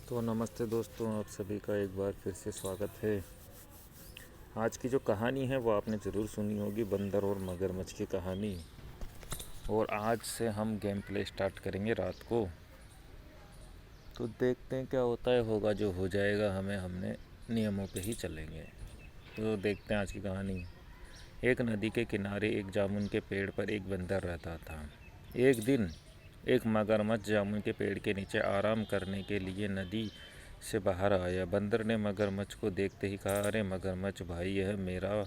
तो नमस्ते दोस्तों, आप सभी का एक बार फिर से स्वागत है। आज की जो कहानी है वो आपने ज़रूर सुनी होगी, बंदर और मगरमच्छ की कहानी। और आज से हम गेम प्ले स्टार्ट करेंगे रात को। तो देखते हैं क्या होता है, होगा जो हो जाएगा। हमने नियमों पे ही चलेंगे। तो देखते हैं आज की कहानी। एक नदी के किनारे एक जामुन के पेड़ पर एक बंदर रहता था। एक दिन एक मगरमच्छ जामुन के पेड़ के नीचे आराम करने के लिए नदी से बाहर आया। बंदर ने मगरमच्छ को देखते ही कहा, अरे मगरमच्छ भाई, यह मेरा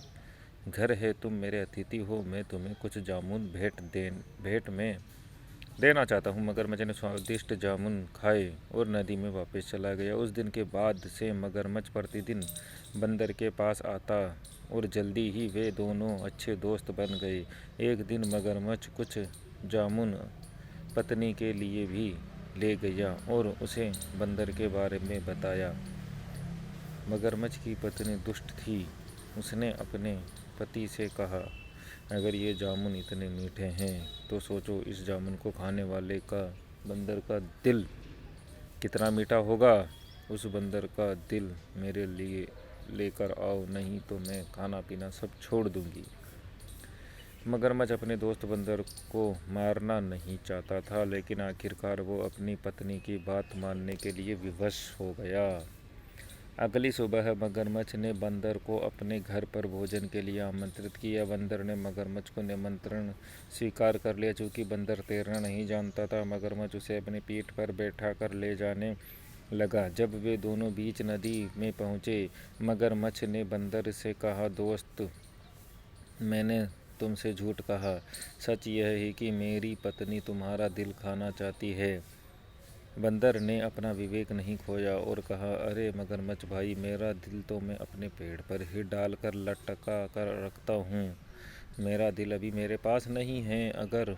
घर है, तुम मेरे अतिथि हो, मैं तुम्हें कुछ जामुन भेंट में देना चाहता हूँ। मगरमच्छ ने स्वादिष्ट जामुन खाए और नदी में वापस चला गया। उस दिन के बाद से मगरमच्छ प्रतिदिन बंदर के पास आता और जल्दी ही वे दोनों अच्छे दोस्त बन गए। एक दिन मगरमच्छ कुछ जामुन पत्नी के लिए भी ले गया और उसे बंदर के बारे में बताया। मगरमच्छ की पत्नी दुष्ट थी। उसने अपने पति से कहा, अगर ये जामुन इतने मीठे हैं तो सोचो इस जामुन को खाने वाले का बंदर का दिल कितना मीठा होगा। उस बंदर का दिल मेरे लिए लेकर आओ, नहीं तो मैं खाना पीना सब छोड़ दूंगी। मगरमच्छ अपने दोस्त बंदर को मारना नहीं चाहता था, लेकिन आखिरकार वो अपनी पत्नी की बात मानने के लिए विवश हो गया। अगली सुबह मगरमच्छ ने बंदर को अपने घर पर भोजन के लिए आमंत्रित किया। बंदर ने मगरमच्छ को निमंत्रण स्वीकार कर लिया। चूँकि बंदर तैरना नहीं जानता था, मगरमच्छ उसे अपनी पीठ पर बैठा कर ले जाने लगा। जब वे दोनों बीच नदी में पहुँचे, मगरमच्छ ने बंदर से कहा, दोस्त, मैंने तुमसे झूठ कहा। सच यह है कि मेरी पत्नी तुम्हारा दिल खाना चाहती है। बंदर ने अपना विवेक नहीं खोया और कहा, अरे मगरमच्छ भाई, मेरा दिल तो मैं अपने पेड़ पर ही डाल कर लटका कर रखता हूँ। मेरा दिल अभी मेरे पास नहीं है। अगर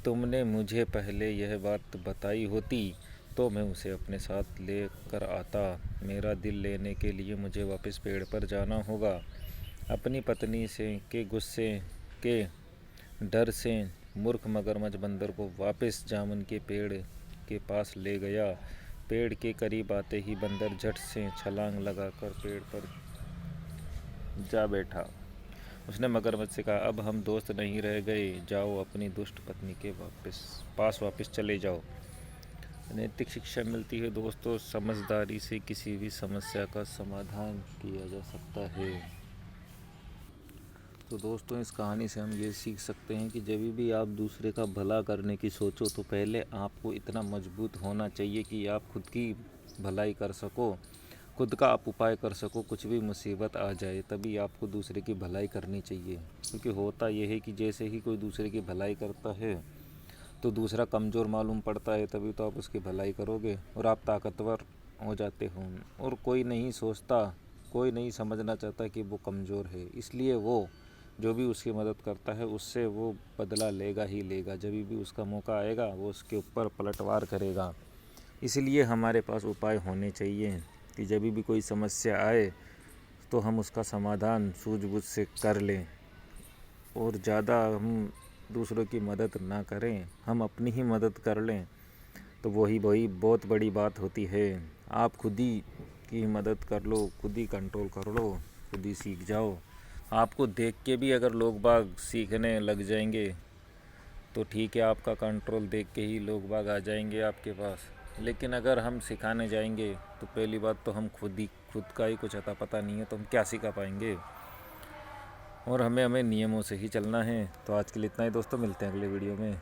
तुमने मुझे पहले यह बात बताई होती तो मैं उसे अपने साथ ले कर आता। मेरा दिल लेने के लिए मुझे वापस पेड़ पर जाना होगा। अपनी पत्नी से के गुस्से के डर से मूर्ख मगरमच्छ बंदर को वापस जामुन के पेड़ के पास ले गया। पेड़ के करीब आते ही बंदर झट से छलांग लगाकर पेड़ पर जा बैठा। उसने मगरमच्छ से कहा, अब हम दोस्त नहीं रह गए, जाओ अपनी दुष्ट पत्नी के पास वापस चले जाओ। नैतिक शिक्षा मिलती है दोस्तों, समझदारी से किसी भी समस्या का समाधान किया जा सकता है। तो दोस्तों, इस कहानी से हम ये सीख सकते हैं कि जब भी आप दूसरे का भला करने की सोचो तो पहले आपको इतना मजबूत होना चाहिए कि आप खुद की भलाई कर सको, खुद का आप उपाय कर सको। कुछ भी मुसीबत आ जाए तभी आपको दूसरे की भलाई करनी चाहिए। क्योंकि होता यह है कि जैसे ही कोई दूसरे की भलाई करता है तो दूसरा कमज़ोर मालूम पड़ता है, तभी तो आप उसकी भलाई करोगे और आप ताकतवर हो जाते हो। और कोई नहीं सोचता, कोई नहीं समझना चाहता कि वो कमज़ोर है, इसलिए वो जो भी उसकी मदद करता है उससे वो बदला लेगा ही लेगा। जब भी उसका मौका आएगा वो उसके ऊपर पलटवार करेगा। इसलिए हमारे पास उपाय होने चाहिए कि जब भी कोई समस्या आए तो हम उसका समाधान सूझबूझ से कर लें और ज़्यादा हम दूसरों की मदद ना करें, हम अपनी ही मदद कर लें। तो वही बहुत बड़ी बात होती है। आप खुद ही की मदद कर लो, खुद ही कंट्रोल कर लो, खुद ही सीख जाओ। आपको देख के भी अगर लोग बाग सीखने लग जाएंगे तो ठीक है, आपका कंट्रोल देख के ही लोग बाग आ जाएंगे आपके पास। लेकिन अगर हम सिखाने जाएंगे तो पहली बात तो हम खुद का ही कुछ अता पता नहीं है, तो हम क्या सिखा पाएंगे। और हमें नियमों से ही चलना है। तो आज के लिए इतना ही दोस्तों, मिलते हैं अगले वीडियो में।